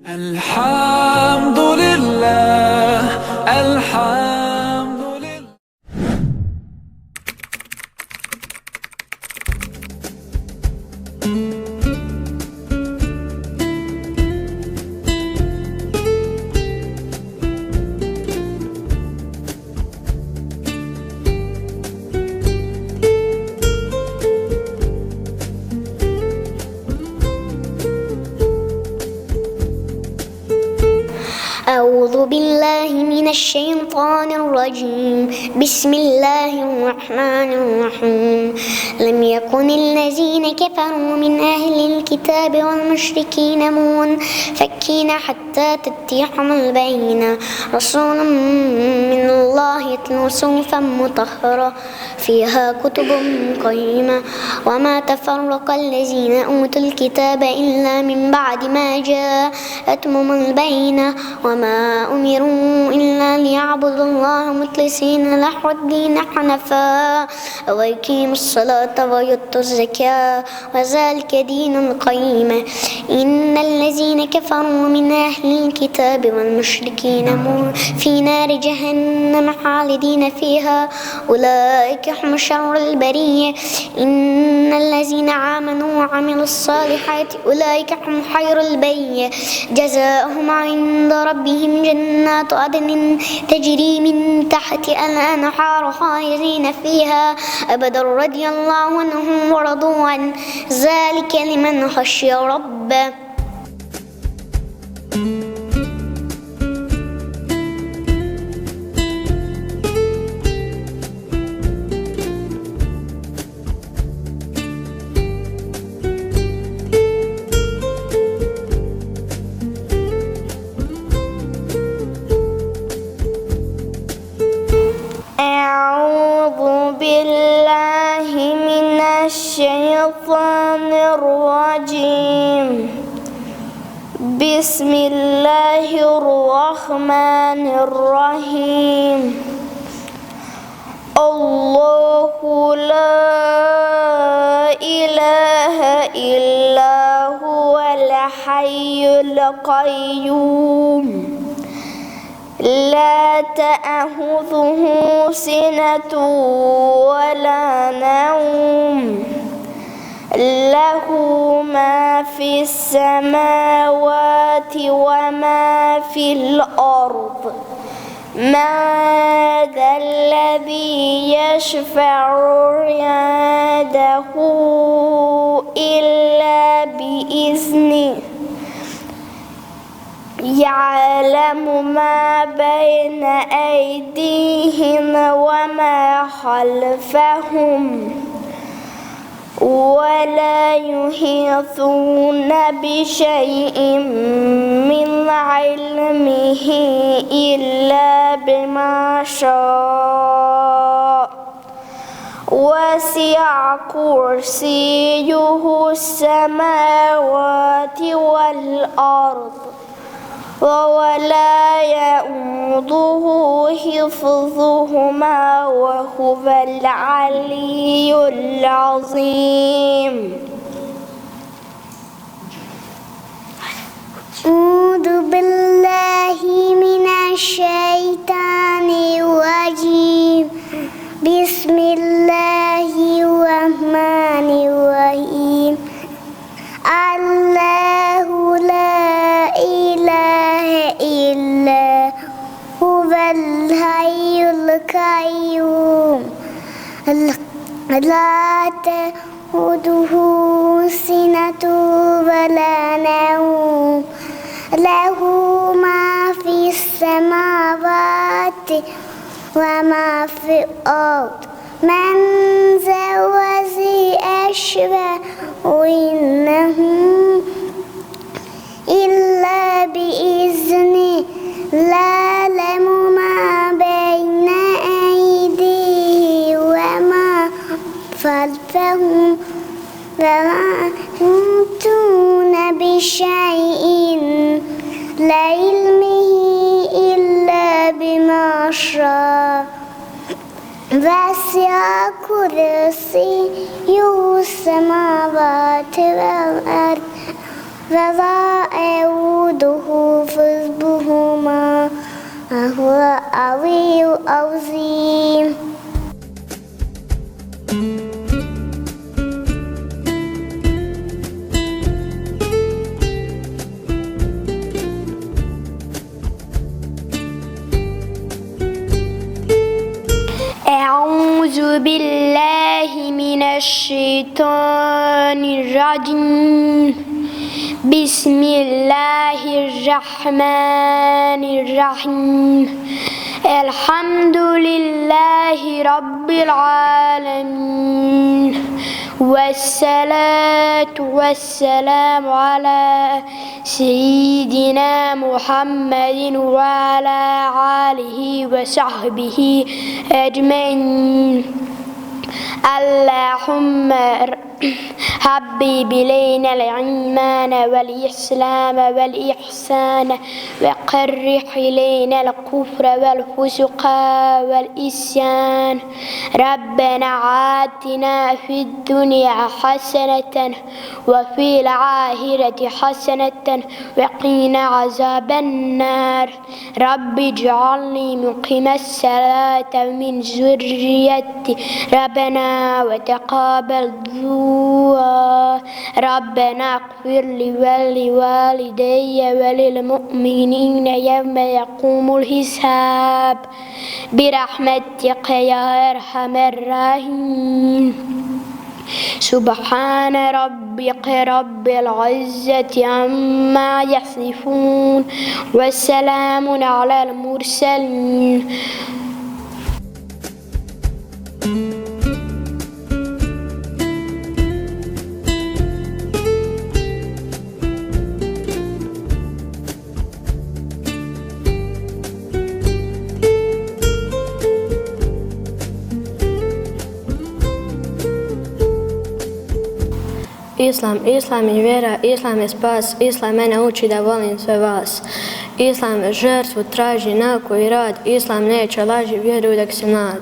الحمد لله الحمد لله. أعوذ بالله من الشيطان الرجيم. بسم الله الرحمن الرحيم. لم يكن الذين كفروا من أهل الكتاب والمشركين منفكين حتى تأتيهم البينة رسول من الله يتلو صحفا مطهرة فيها كتب قيمة وما تفرق الذين أوتوا الكتاب إلا من بعد ما جاءتهم البينة وما أمروا إلا ليعبدوا الله مخلصين له الدين حنفاء ويقيموا الصلاة ويؤتوا الزكاة وذلك دين القيمة. إن الذين كفروا من أهل الكتاب والمشركين في نار جهنم خالدين فيها أولئك هم شر البرية. إن الذين آمنوا وعملوا الصالحات أولئك هم خير البرية جزاؤهم عند ربهم جنات عدن تجري من تحتها الأنهار خالدين فيها أبدا رضي الله عنهم ورضوا عنه ذلك لمن خشي ربه. أعوذ بالله من الشيطان الرجيم. بسم الله الرحمن الرحيم. الله لا إله إلا هو الحي القيوم لا تأخذه سنة ولا نوم له ما في السماوات وما في الأرض. من ذا الذي يشفع عنده إلا بإذنه يعلم ما بين أيديهم وما خلفهم ولا يحيطون بشيء من علمه إلا بما شاء وسع كرسيه السماوات والأرض ولا يؤوده حفظهما وهو العلي العظيم. أعوذ بالله من الشيطان الرجيم. بسم الله الرحمن الرحيم. الله لا إله إلا هو الحي القيوم لا تأخذه سنة ولا نوم له ما في السماوات وما في الأرض. من ذا الذي يشفع عنده إلا بإذنه لا يعلم ما بين أيديهم وما خلفهم ولا يحيطون بشيء من علمه إلا بما شاء وسع كرسيه السماوات والأرض ولا يؤوده العظيم. أعوذ بالله من الشيطان الرجيم. بسم الله الرحمن الرحيم. الحمد لله رب العالمين، والصلاة والسلام على سيدنا محمد وعلى آله وصحبه أجمعين. اللهم حبب إلينا الإيمان والإسلام والإحسان، وكره إلينا الكفر والفسق والعصيان. ربنا آتنا في الدنيا حسنة وفي الآخرة حسنة وقنا عذاب النار. رب اجعلني مقيم الصلاة ومن ذريتي ربنا وتقبل دعاء. ربنا اغفر لي ولوالدي وللمؤمنين يوم يقوم الحساب برحمتك يا أرحم الراحمين. سبحان ربك رب العزة عما يصفون وسلام على المرسلين. Islam je vjera, Islam je spas, Islam mene uči da volim sve vas. Islam žrtvu traži, nauku i rad, Islam neće laži, vjeruj dok se nada.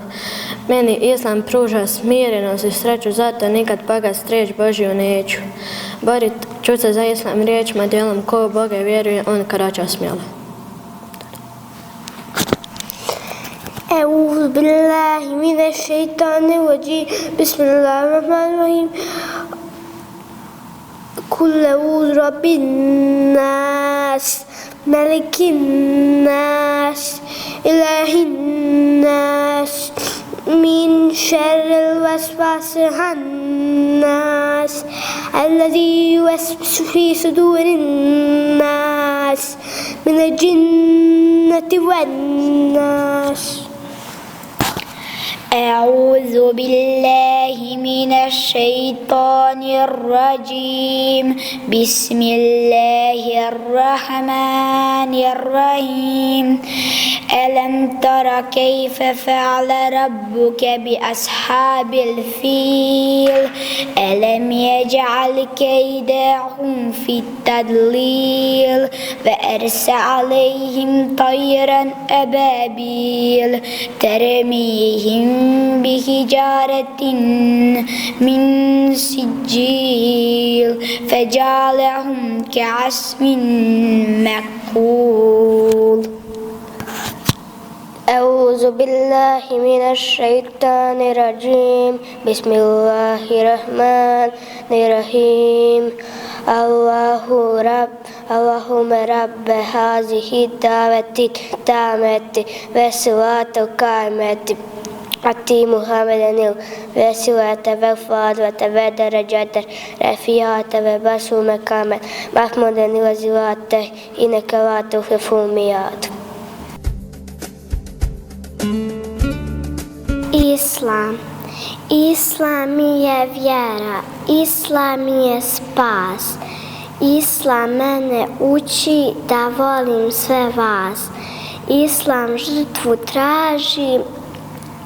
Meni Islam pruža smirenost i sreću, zato nikad pagast riječ Božju neću. Borit ću se za Islam riječima, djelom, ko u Boga vjeruje, on karača smjelo. أعوذ بالله من الشيطان الرجيم. بسم الله الرحمن الرحيم. قل أعوذ برب الناس ملك الناس إله الناس من شر الوسواس الخناس الذي يوسوس في صدور الناس من الجنة والناس. أعوذ بالله من الشيطان الرجيم. بسم الله الرحمن الرحيم. ألم تر كيف فعل ربك بأصحاب الفيل؟ ألم يجعل كيدهم في التضليل وأرسل عليهم طيرا أبابيل ترميهم بحجارة من سجيل فجعلهم كعصف مأكول. أعوذ بالله من الشيطان الرجيم. بسم الله الرحمن الرحيم. اللهم رب هذه الدعوة التامة والصلاة القائمة أتي محمدا وسوءة وفاضة ودرجات رفيعة وبسوا مقاما محمودا وزواته إنك لا تخلف الميعاد. Islam je vjera, Islam je spas. Islam mene uči da volim sve vas. Islam žrtvu traži,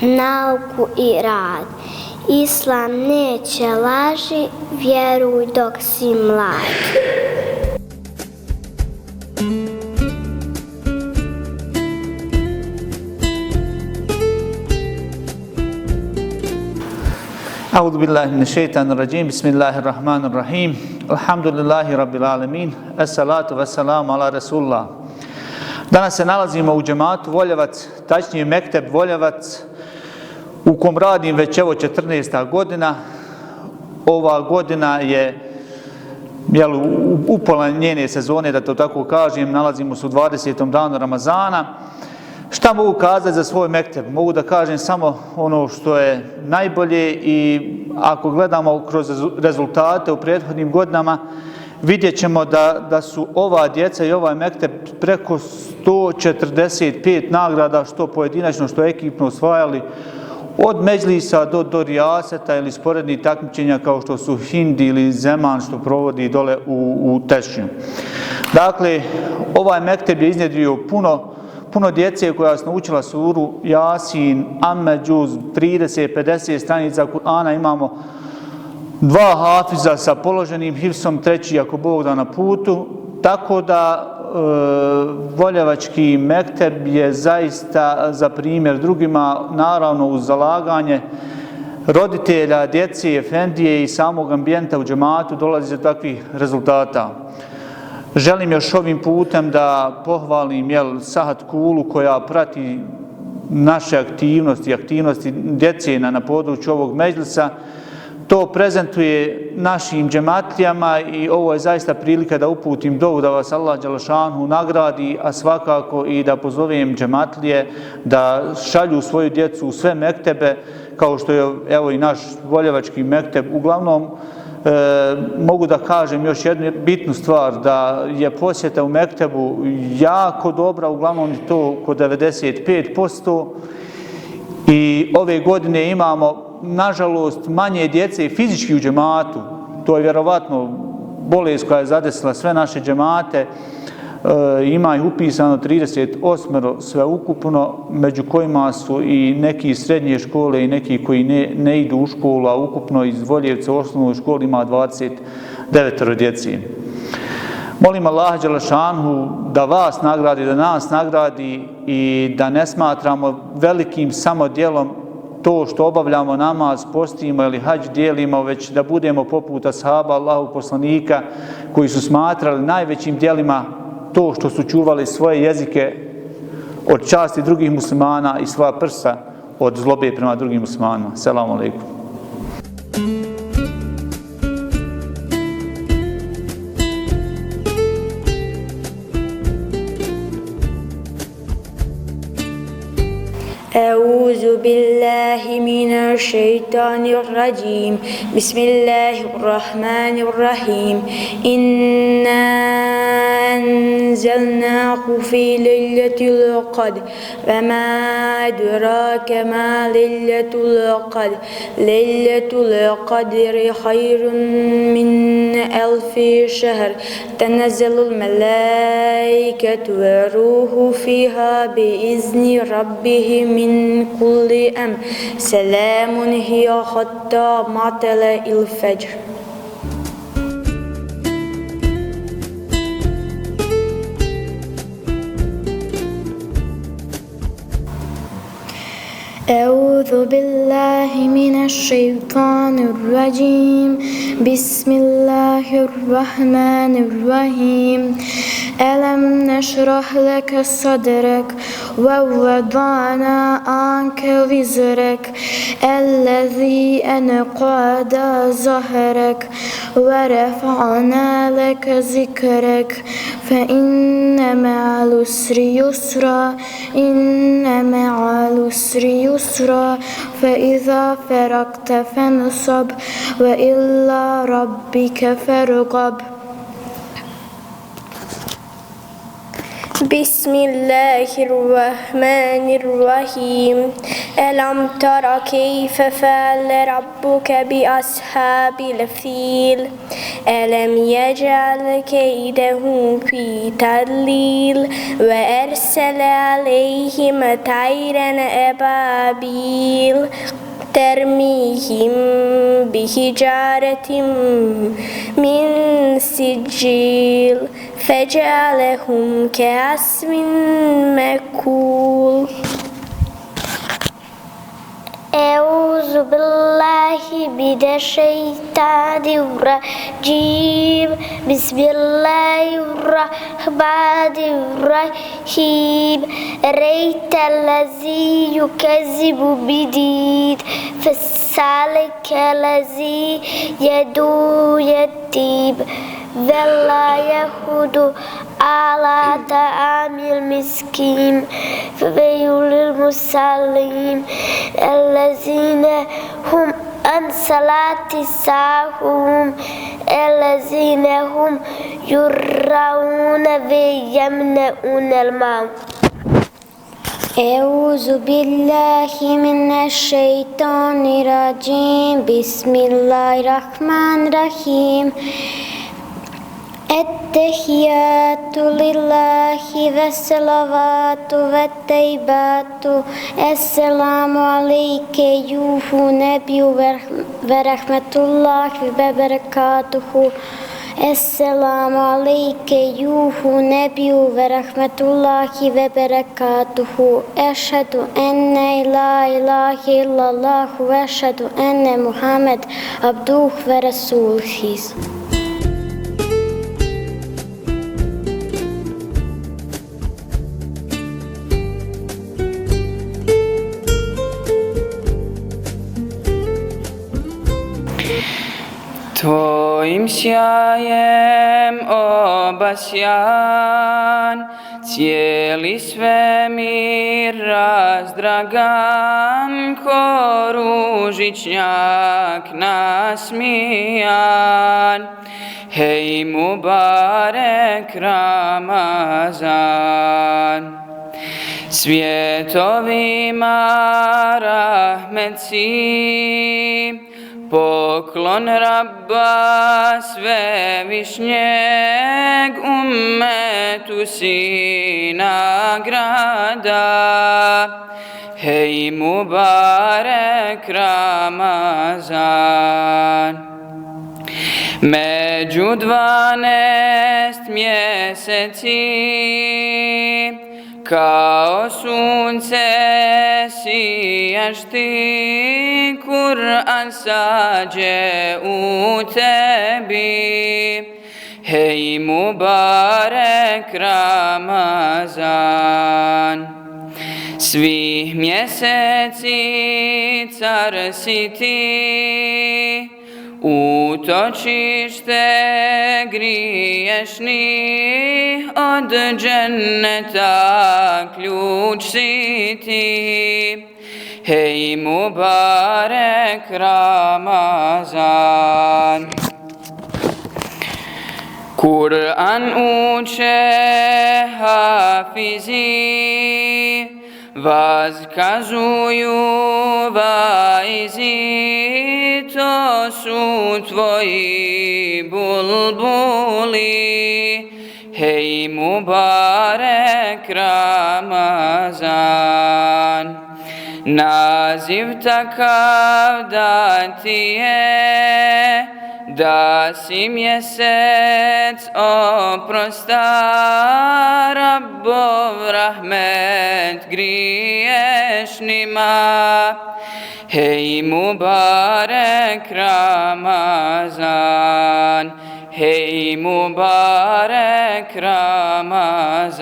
nauku i rad. Islam neće laži, vjeruj dok si mlad. أعوذ بالله من الشيطان الرجيم. بسم الله الرحمن الرحيم. الحمد لله رب العالمين. الصلاة والسلام على رسول الله. Danas se nalazimo u džematu Voljevac, tačnije Mekteb Voljevac, u kom radim već evo 14. godina. Ova godina je upola njene sezone, da to tako kažem, nalazimo se u 20. danu Ramazana. Šta mogu kazati za svoj Mekteb? Mogu da kažem samo ono što je najbolje i ako gledamo kroz rezultate u prethodnim godinama, vidjet ćemo da su ova djeca i ovaj Mekteb preko 145 nagrada, što pojedinačno, što ekipno osvajali, od Međlisa do Rijaseta ili sporednih takmičenja kao što su Hindi ili Zeman što provodi dole u Tešnju. Dakle, ovaj Mekteb je iznjedrio puno djece koja su naučila suru Jasin, Amme, Džuz, 30-50 stranica Kur'ana. Imamo 2 hafiza sa položenim hifsom, 3 ako Bog da na putu. Tako da Voljevački Mekteb je zaista za primjer drugima, naravno uz zalaganje roditelja, djece, efendije i samog ambijenta u džematu dolazi do takvih rezultata. Želim još ovim putem da pohvalim Sahat Kulu koja prati naše aktivnosti djece na području ovog Međlisa. To prezentuje našim džematlijama i ovo je zaista prilika da uputim dovu da vas Allah dželešanu nagradi, a svakako i da pozovem džematlije da šalju svoju djecu u sve mektebe, kao što je evo i naš Voljevački Mekteb. Uglavnom, mogu da kažem još jednu bitnu stvar, da je posjeta u Mektebu jako dobra, uglavnom je to oko 95%. I ove godine imamo, nažalost, manje djece i fizički u džematu. To je vjerovatno bolest koja je zadesila sve naše džemate. Ima ih upisano 38 sveukupno, među kojima su i neki iz srednje škole i neki koji ne idu u školu, a ukupno iz Voljevca u osnovnoj školi ima 29 djeci. Molim Allaha dželešanu da vas nagradi, da nas nagradi i da ne smatramo velikim samo djelom to što obavljamo namaz, postimo ili hadž dijelimo, već da budemo poput ashaba Allahu poslanika koji su smatrali najvećim djelima to što su čuvali svoje jezike od časti drugih muslimana i svoja prsa od zlobe prema drugim muslimanima. Selamu alejkum. أعوذ بالله من الشيطان الرجيم بسم الله الرحمن الرحيم إنا أنزلناه في ليلة القدر وما أدراك ما ليلة القدر ليلة القدر خير من 1000 شهر تنزل الملائكة والروح فيها بإذن ربهم من كل أمر سلام هي حتى مطلع الفجر. أعوذ بالله من الشيطان الرجيم بسم الله الرحمن الرحيم ألم نشرح لك صدرك ووضعنا عنك وزرك الذي أنقض ظهرك ورفعنا لك ذكرك فإن مع العسر يسرا إن مع العسر يسرا فإذا فرغت فانصب وإلى ربك فارغب. بسم الله الرحمن الرحيم ألم تر كيف فعل ربك بأصحاب الفيل ألم يجعل كيدهم في تضليل وأرسل عليهم طيرا أبابيل ترميهم بحجارة من سجيل فجعلهم كعصف مأكول. أعوذ بالله من الشيطان الرجيم بسم الله الرحمن الرحيم أرأيت الذي يكذب بالدين فذلك الذي يدعو اليتيم ولا يحض على طعام المسكين فويل للمصلين الذين هم عن صلاتهم ساهون الذين هم يراءون ويمنعون الماعون. أعوذ بالله من الشيطان الرجيم بسم الله الرحمن الرحيم التحيات لله والصلوات والطيبات السلام عليك أيها النبي ورحمة الله وبركاته السلام عليك أيها النبي ورحمة الله وبركاته أشهد أن لا إله إلا الله وأشهد أن محمد عبده ورسوله. Tvojim sjajem obasjan, cijeli svemir razdragan, ko ružičnjak nasmijan. Hej Mubarek Ramazan, svjetovima rahmet si, poklon Rabba svevišnjeg, ummetu si nagrada. Hej Mubarek Ramazan, među 12 mjeseci kao sunce sijaš ti, Kur'an sađe u tebi. Hej Mubarek Ramazan, svih mjeseci car si ti, utočište griješnih, od dženneta ključ si ti. Hej Mubarek Ramazan, Kur'an uče hafizi, vazkazuju vaizi, to su tvoji bulbuli. Hej Mubarek Ramazan, naziv takav da ti je, da si mjesec oprosta, Rabbov rahmet griješnima. Hej Mubarek Ramazan, hej Mubarek Ramazan.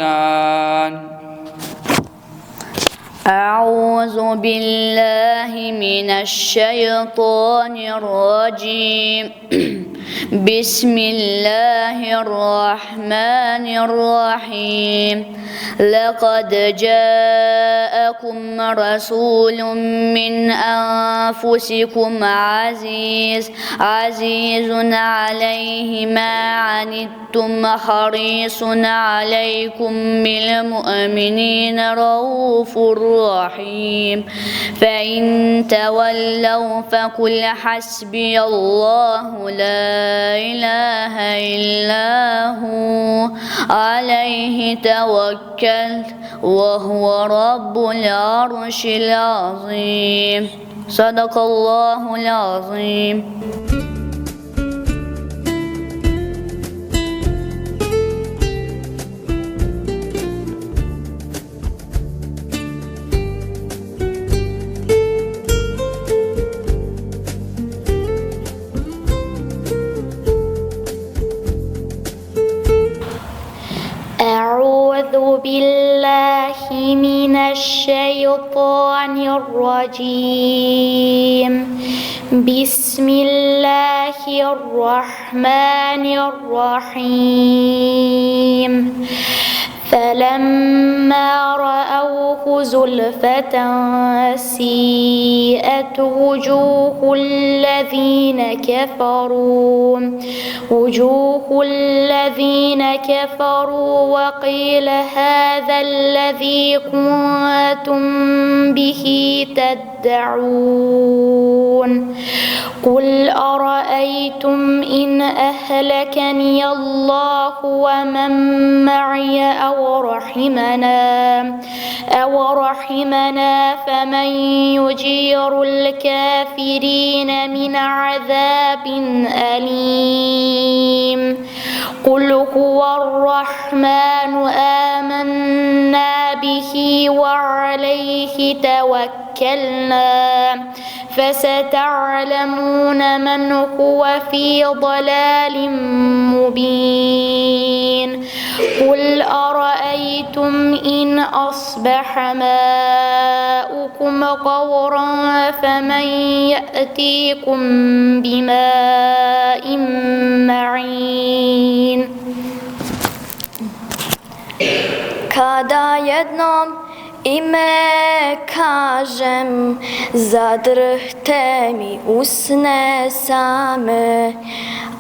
أعوذ بالله من الشيطان الرجيم بسم الله الرحمن الرحيم لقد جاءكم رسول من أنفسكم عزيز عليه ما عنتم حريص عليكم بالمؤمنين رؤوف رحيم فإن تولوا فقل حسبي الله لا إله إلا هو عليه توكلت وهو رب العرش العظيم. صدق الله العظيم. بالله من الشيطان الرجيم. بسم الله الرحمن الرحيم. فلما رأوه زلفة سيئت وجوه الذين كفروا وقيل هذا الذي كنتم به تدعون. قل أرأيتم إن أهلكني الله ومن معي أو رحمنا فمن يجير الكافرين من عذاب أليم. قل هو الرحمن آمنا به وعليه توكلنا فستعلمون من هو في ضلال مبين. قل أرأيتم إن أصبح ماؤكم غورا فمن يأتيكم بماء معين. Kada jednom ime kažem, zadrhte mi usne same.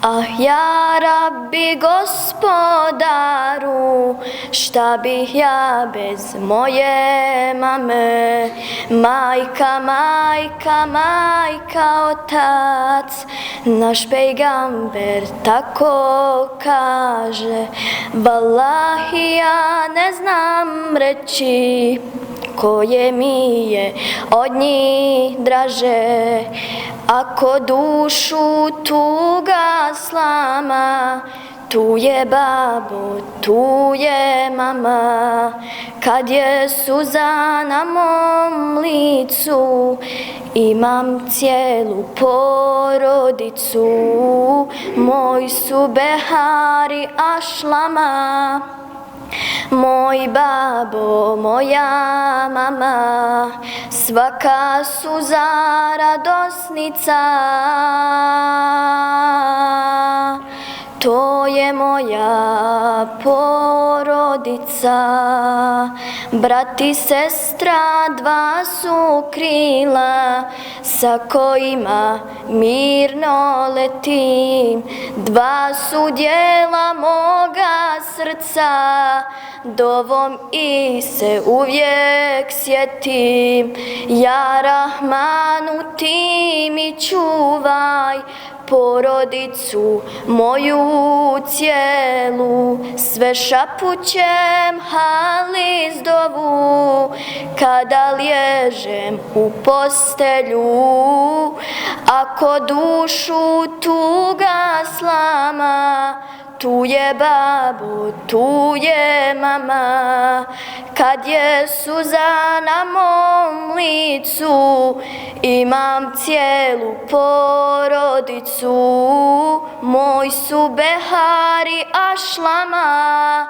Ah, ja Rabbi gospodaru, šta bih ja bez moje mame? Majka, majka, majka, otac, naš pejgamber tako kaže. Wallahi, ja ne znam reći koje mi je od njih draže. Ako dušu tuga slama, tu je babo, tu je mama. Kad je suza na mom licu, imam cijelu porodicu. Moj su behari ašlama, moj babo, moja mama, svaka suza radosnica. To je moja porodica. Brat i sestra dva su krila sa kojima mirno letim. Dva su dijela moga srca, dovom i se uvijek sjetim. Ja Rahmanu, ti mi čuvaj porodicu moju cijelu. Sve šapućem halis dovu kada liježem u postelju. Ako dušu tuga slama, tu je babo, tu je mama. Kad je suza na mom licu, imam cijelu porodicu. Moj su behari ašlama,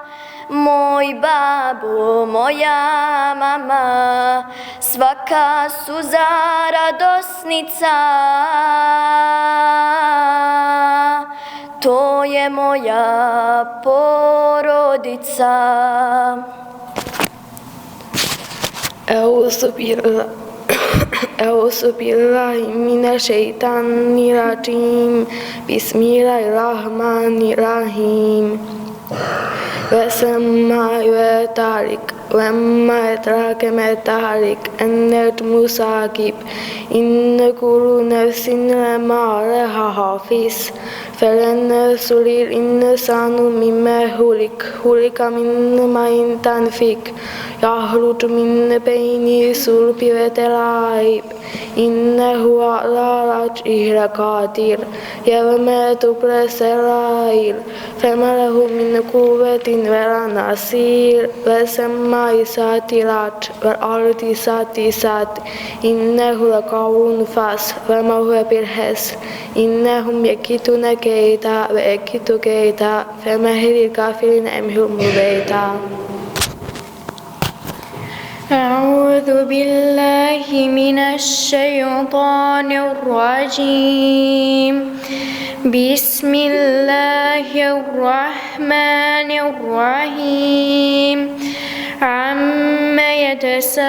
moj babo, moja mama, svaka suza radosnica. To je moja porodica. Euzu billahi mineşşeytanirracim. Bismillahirrahmanirrahim. Ve semmâi ve târik ve emmâ edrake me târik ennet musâkib inne kullu nefsin lemâ aleha hafiz. فَلَنَّسُ لِلْإِنسَانُ مِمَّا خُلِقَ مِنْ مَاءٍ دَافِقٍ يَخْرُجُ مِنْ بَيْنِ الصُّلْبِ وَالتَّرَائِبِ إِنَّهُ عَلَى رَجْعِهِ لَقَادِرٌ يَوْمَ تُبْلَى السَّرَائِرُ فَمَا لَهُ مِنْ قُوَّةٍ وَلَا نَصِيرٍ وَالسَّمَاءِ ذَاتِ الرَّجْعِ وَالْأَرْضِ ذَاتِ الصَّدْعِ إِنَّهُ لَقَوْلٌ فَصْلٌ وَمَا هُوَ بِالْهَزْلِ إِنَّهُمْ يَكِيدُونَ كيدا وأكيد كيدا فمهل الكافرين أمهلهم رويدا. أعوذ بالله من الشيطان الرجيم بسم الله الرحمن الرحيم عما يتساءلون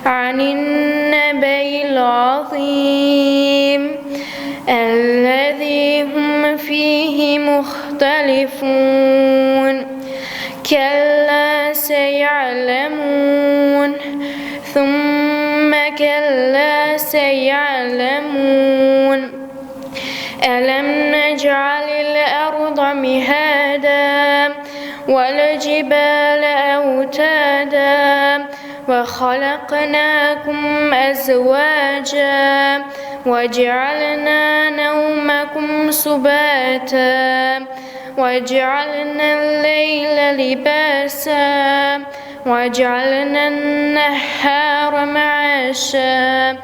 عن النبأ العظيم الذي هم فيه مختلفون كلا سيعلمون ثم كلا سيعلمون ألم نجعل الأرض مهادا والجبال أوتادا وخلقناكم أزواجا وجعلنا نومكم سباتا وجعلنا الليل لباسا وجعلنا النهار معاشا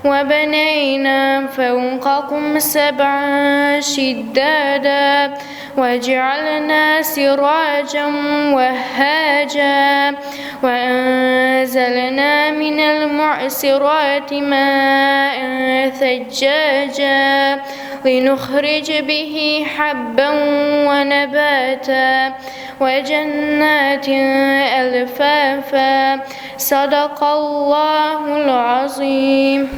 وبنينا فوقكم سبعا شدادا وجعلنا سراجا وهاجا وأنزلنا من المعصرات ماء ثجاجا لنخرج به حبا ونباتا وجنات ألفافا صدق الله العظيم.